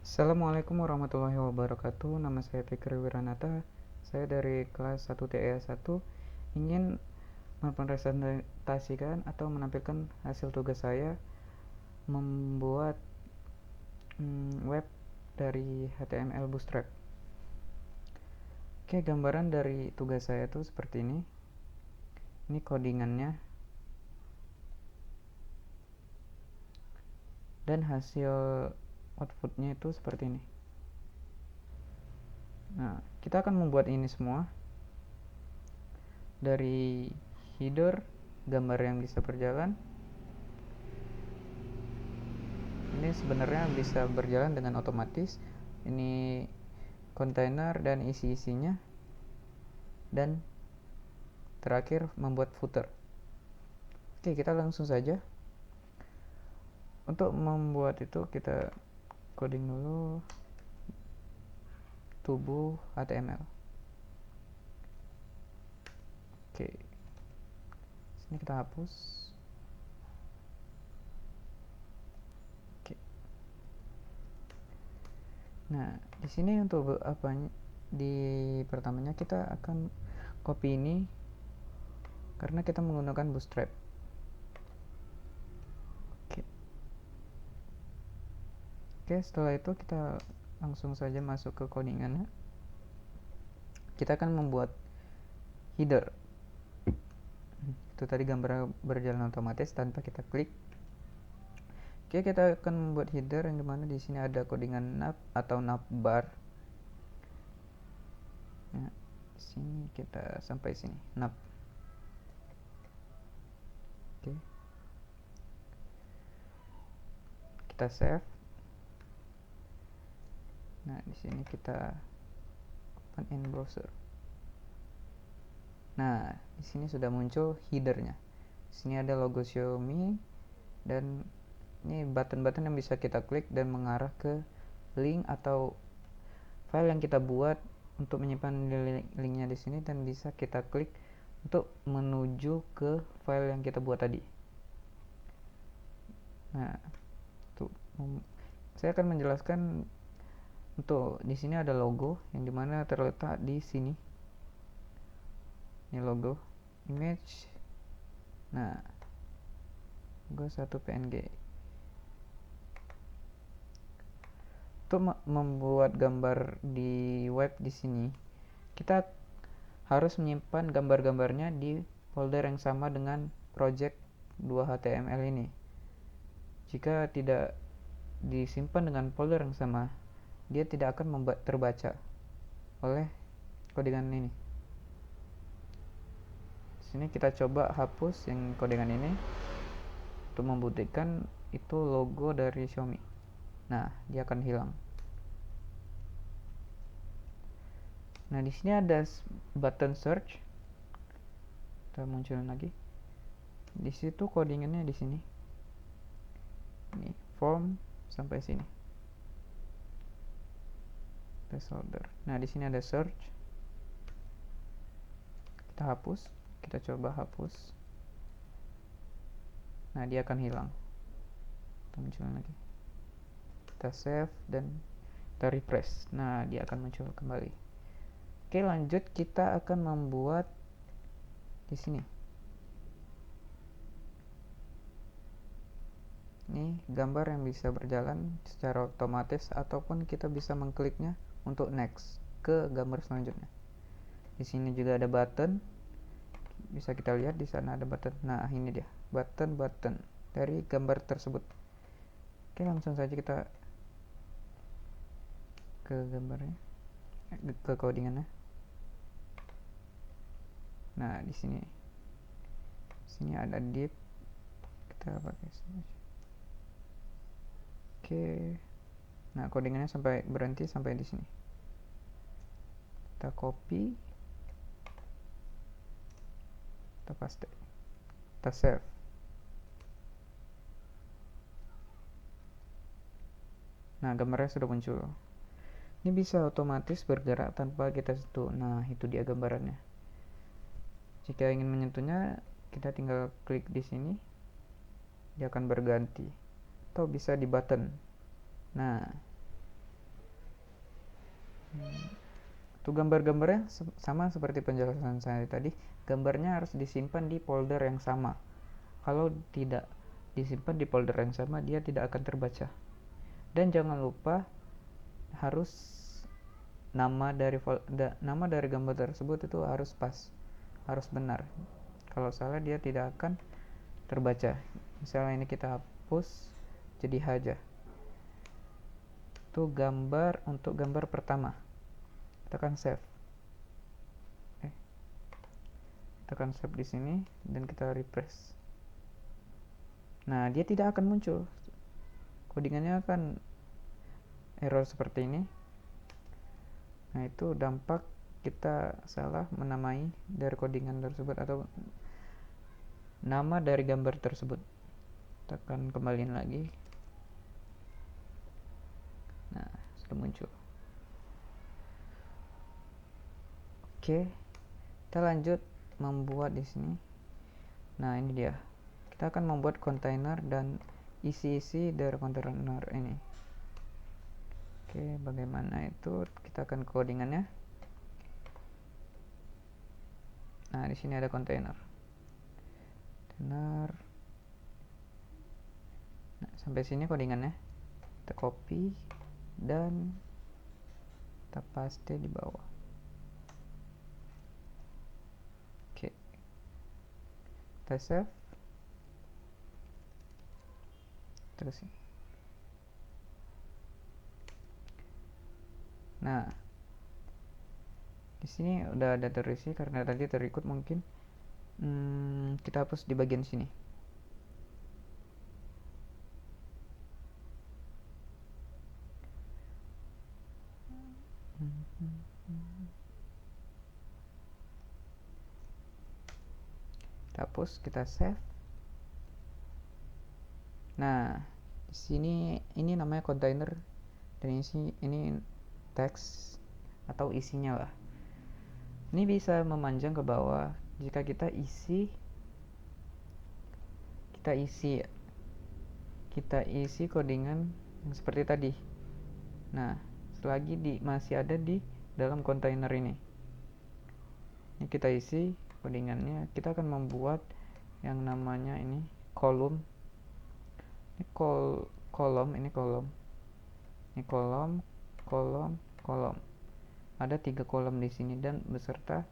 Assalamualaikum warahmatullahi wabarakatuh. Nama saya Fikri Wiranata. Saya dari kelas 1 TEA 1 ingin merepresentasikan atau menampilkan hasil tugas saya membuat web dari HTML Bootstrap. Oke, gambaran dari tugas saya itu seperti ini. Ini codingannya. Dan hasil outputnya itu seperti ini. Nah, kita akan membuat ini semua dari header, gambar yang bisa berjalan. Ini sebenarnya bisa berjalan dengan otomatis. Ini kontainer dan isi-isinya. Dan terakhir membuat footer. Oke, kita langsung saja. Untuk membuat itu kita coding dulu tubuh HTML. Oke. Sini kita hapus. Oke. Nah, di sini untuk apa di pertamanya kita akan copy ini karena kita menggunakan Bootstrap. Oke, setelah itu kita langsung saja masuk ke codingannya. Kita akan membuat header. Itu tadi gambar berjalan otomatis tanpa kita klik. Oke, kita akan membuat header yang dimana di sini ada codingan nav atau navbar. Nah, sini kita sampai sini nav. Oke. Kita save. Nah, di sini kita open in browser. Nah, di sini sudah muncul headernya. Di sini ada logo Xiaomi dan ini button-button yang bisa kita klik dan mengarah ke link atau file yang kita buat untuk menyimpan linknya di sini, dan bisa kita klik untuk menuju ke file yang kita buat tadi. Nah, tuh saya akan menjelaskan. Untuk di sini ada logo yang dimana terletak di sini. Ini logo, image. Nah, logo 1 PNG. Untuk membuat gambar di web di sini, kita harus menyimpan gambar-gambarnya di folder yang sama dengan project 2HTML ini. Jika tidak disimpan dengan folder yang sama, dia tidak akan terbaca oleh codingan ini. Di sini kita coba hapus yang codingan ini untuk membuktikan itu logo dari Xiaomi. Nah, dia akan hilang. Nah, di sini ada button search. Kita munculin lagi. Di situ codingannya di sini. Ini form sampai sini. Placeholder. Nah, di sini ada search. Kita hapus. Kita coba hapus. Nah, dia akan hilang. Kita munculin lagi. Kita save dan kita refresh. Nah, dia akan muncul kembali. Oke, lanjut kita akan membuat di sini. Ini gambar yang bisa berjalan secara otomatis ataupun kita bisa mengkliknya untuk next ke gambar selanjutnya. Di sini juga ada button. Bisa kita lihat di sana ada button. Nah, ini dia, button dari gambar tersebut. Oke, langsung saja kita ke gambarnya, ke codingannya. Nah, di sini ada div. Kita pakai sini. Oke. Nah, codingannya berhenti sampai di sini. Kita copy. Kita paste. Kita save. Nah, gambarnya sudah muncul. Ini bisa otomatis bergerak tanpa kita sentuh. Nah, itu dia gambarannya. Jika ingin menyentuhnya, kita tinggal klik di sini. Dia akan berganti. Atau bisa di button. Nah, Tuh gambar-gambarnya sama seperti penjelasan saya tadi, gambarnya harus disimpan di folder yang sama. Kalau tidak disimpan di folder yang sama, dia tidak akan terbaca. Dan jangan lupa harus nama dari gambar tersebut itu harus pas, harus benar. Kalau salah dia tidak akan terbaca. Misalnya ini kita hapus jadi H aja. Itu gambar untuk gambar pertama. Tekan save. Tekan save di sini dan kita refresh. Nah, dia tidak akan muncul. Codingannya akan error seperti ini. Nah, itu dampak kita salah menamai dari codingan tersebut atau nama dari gambar tersebut. Tekan kembaliin lagi. Nah, sudah muncul. Oke, kita lanjut membuat di sini. Nah, ini dia. Kita akan membuat kontainer dan isi-isi dari kontainer ini. Oke, bagaimana itu? Kita akan codingannya. Nah, di sini ada kontainer. Nah, sampai sini codingannya. Kita copy dan kita paste di bawah. Oke. Kita save. Terus ini. Nah, di sini udah ada terisi karena tadi terikut mungkin. Kita hapus di bagian sini. Kita hapus, kita save. Nah, di sini ini namanya kontainer dan ini teks atau isinya lah. Ini bisa memanjang ke bawah jika kita isi codingan yang seperti tadi. Nah, selagi masih ada di dalam kontainer ini. Ini kita isi codingannya. Kita akan membuat yang namanya ini kolom. Ini kolom. Ini kolom. Ada 3 kolom di sini dan beserta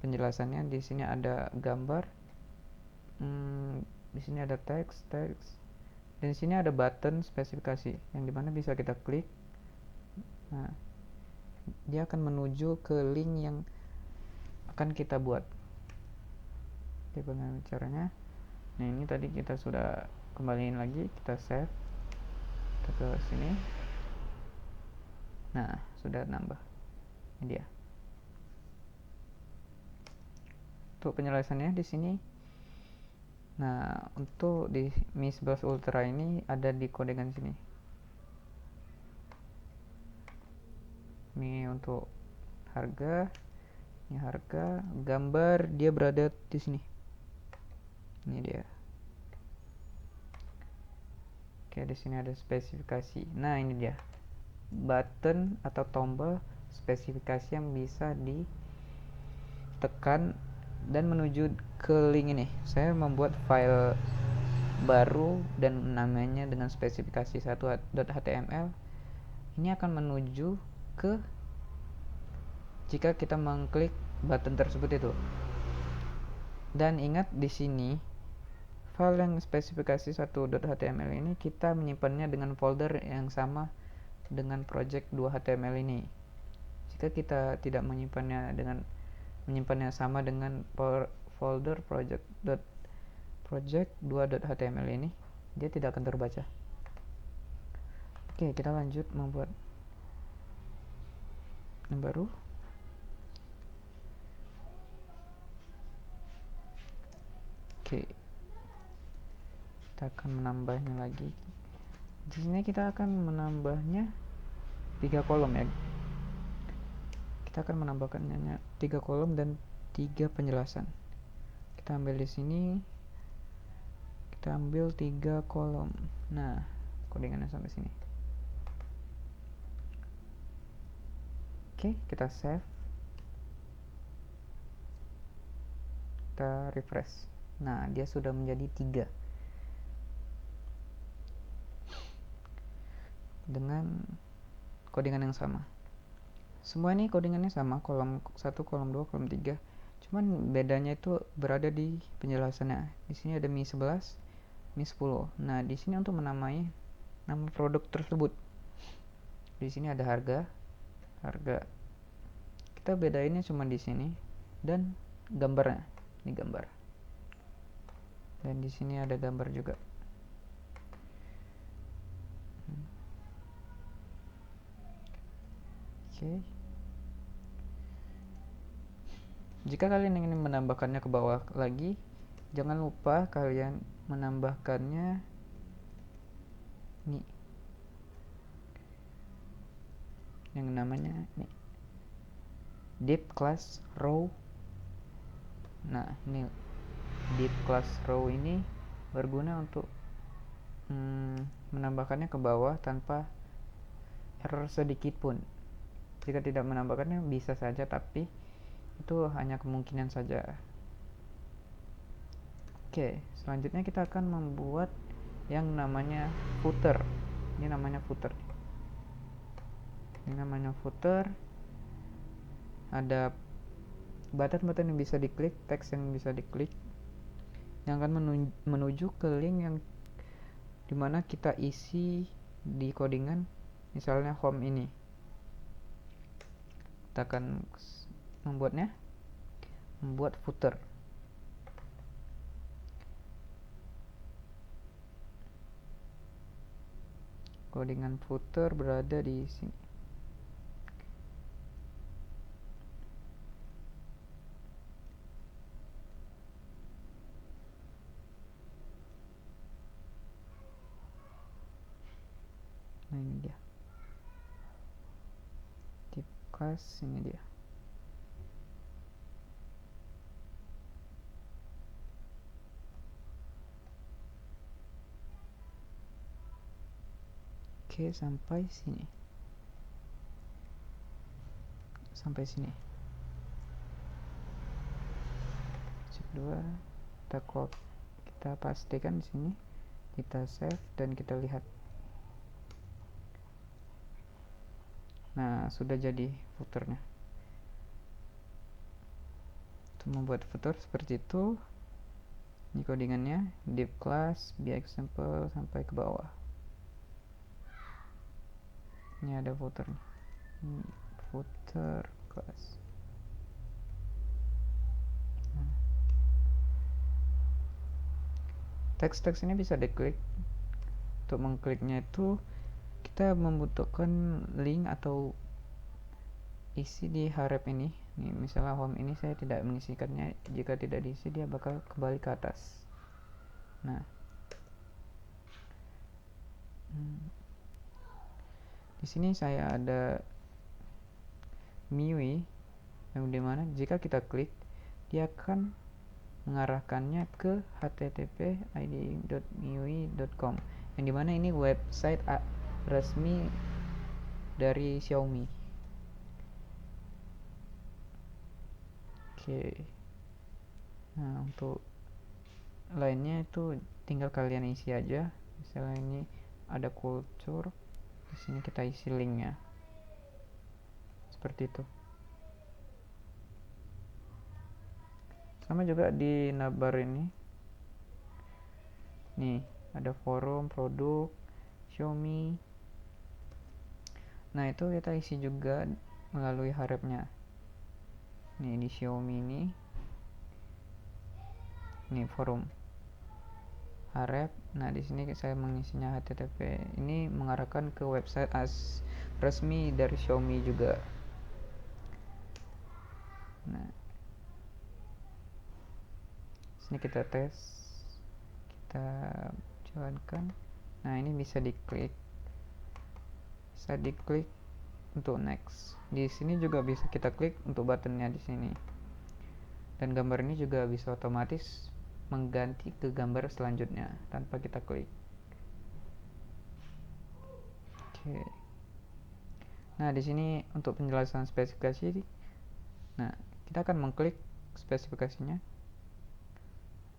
penjelasannya. Di sini ada gambar. Di sini ada teks. Dan di sini ada button spesifikasi yang dimana bisa kita klik. Nah, dia akan menuju ke link yang akan kita buat. Oke, bagaimana caranya? Nah, ini tadi kita sudah kembaliin lagi, kita save, kita ke sini. Nah, sudah nambah. Ini dia. Untuk penjelasannya di sini. Nah, untuk di Misbus Ultra ini ada di codingan sini. Ini untuk harga. Ini harga, gambar dia berada di sini. Ini dia. Oke, di sini ada spesifikasi. Nah, ini dia. Button atau tombol spesifikasi yang bisa ditekan dan menuju ke link ini. Saya membuat file baru dan namanya dengan spesifikasi 1.html. Ini akan menuju ke jika kita mengklik button tersebut itu. Dan ingat di sini file yang spesifikasi 1.html ini kita menyimpannya dengan folder yang sama dengan project 2.html ini. Jika kita tidak menyimpannya sama dengan folder project 2.html ini, dia tidak akan terbaca. Oke, kita lanjut membuat yang baru. Oke, kita akan menambahnya lagi. Di sini kita akan menambahnya 3 kolom ya. Kita akan menambahkannya 3 kolom dan 3 penjelasan. Kita ambil di sini. Kita ambil 3 kolom. Nah, codingannya sampai sini. Oke, kita save, kita refresh. Nah, dia sudah menjadi 3 dengan codingan yang sama. Semua ini codingannya sama, kolom 1, kolom 2, kolom 3. Cuman bedanya itu berada di penjelasannya. Di sini ada Mi 11, Mi 10. Nah, di sini untuk menamai nama produk tersebut. Di sini ada harga. Kita bedainnya cuma di sini dan gambarnya. Ini gambar. Dan di sini ada gambar juga. Oke. Jika kalian ingin menambahkannya ke bawah lagi, jangan lupa kalian menambahkannya nih, yang namanya nih, div class row. Nah, ini div class row ini berguna untuk menambahkannya ke bawah tanpa error sedikit pun. Jika tidak menambahkannya bisa saja, tapi itu hanya kemungkinan saja. Oke, selanjutnya kita akan membuat yang namanya footer. Ini namanya footer. Ada button-button yang bisa diklik, teks yang bisa diklik, yang akan menuju ke link yang dimana kita isi di codingan. Misalnya home ini, kita akan membuat footer. Codingan footer berada di sini. Nah, ini dia. Tip class ini dia. Oke, sampai sini. Shift 2, kita pastikan di sini, kita save dan kita lihat. Nah, sudah jadi footernya. Untuk membuat footer seperti itu, ini codingannya, div class, be example sampai ke bawah. Ini ada footernya. Ini footer class. Teks-teks ini bisa diklik. Untuk mengkliknya itu kita membutuhkan link atau isi di href ini. Nih, misalnya home ini saya tidak mengisikannya. Jika tidak diisi, dia bakal kembali ke atas. Nah, di sini saya ada MIUI yang dimana jika kita klik, dia akan mengarahkannya ke http://id.miui.com, yang dimana ini website resmi dari Xiaomi. Oke. Nah, untuk lainnya itu tinggal kalian isi aja. Misalnya ini ada culture, di sini kita isi linknya seperti itu. Sama juga di navbar ini. Nih, ada forum, produk, Xiaomi. Nah, itu kita isi juga melalui hrefnya. Nih, di Xiaomi ini. Nih, forum. Href. Nah, di sini saya mengisinya http. Ini mengarahkan ke website resmi dari Xiaomi juga. Nah, sini kita tes, kita jalankan. Nah, ini bisa diklik untuk next. Di sini juga bisa kita klik untuk buttonnya di sini. Dan gambar ini juga bisa otomatis mengganti ke gambar selanjutnya tanpa kita klik. Oke. Nah, di sini untuk penjelasan spesifikasi, nah kita akan mengklik spesifikasinya.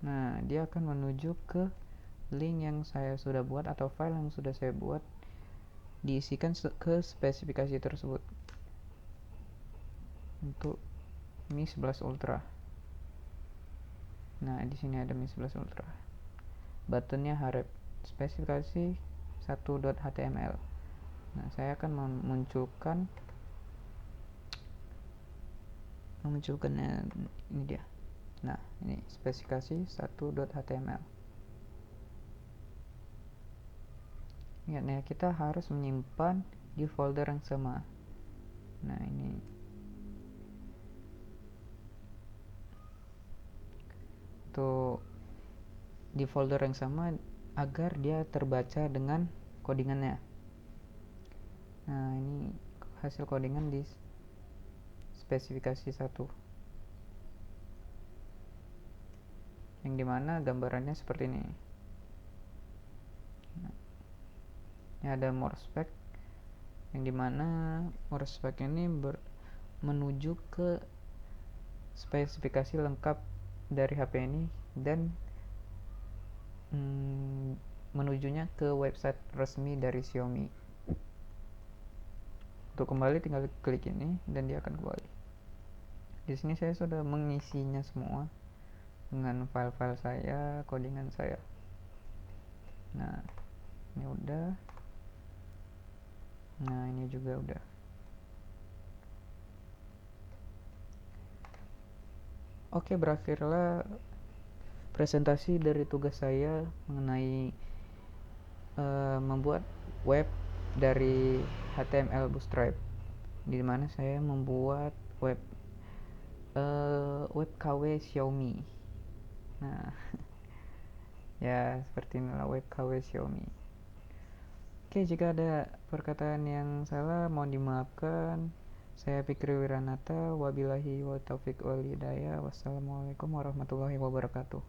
Nah, dia akan menuju ke link yang saya sudah buat atau file yang sudah saya buat, diisikan ke spesifikasi tersebut. Untuk Mi 11 Ultra. Nah, di sini ada Mi 11 Ultra. Buttonnya harap spesifikasi 1.html. Nah, saya akan memunculkan ini dia. Nah, ini spesifikasi 1.html. Ingat ya, kita harus menyimpan di folder yang sama. Nah, ini untuk di folder yang sama agar dia terbaca dengan codingannya. Nah, ini hasil codingan di spesifikasi 1, yang dimana gambarannya seperti ini. Nah, ini ada more spec, yang dimana more spec ini menuju ke spesifikasi lengkap dari HP ini dan menujunya ke website resmi dari Xiaomi. Untuk kembali tinggal klik ini dan dia akan kembali. Di sini saya sudah mengisinya semua dengan file-file saya, codingan saya. Nah, ini udah. Nah, ini juga udah. Oke, berakhirlah presentasi dari tugas saya mengenai membuat web dari HTML Bootstrap, di mana saya membuat web KW Xiaomi. Nah, ya seperti inilah web KW Xiaomi. Oke, jika ada perkataan yang salah mohon dimaafkan. Saya Fikri Wiranata, wabillahi wa taufiq wal hidayah. Wassalamualaikum warahmatullahi wabarakatuh.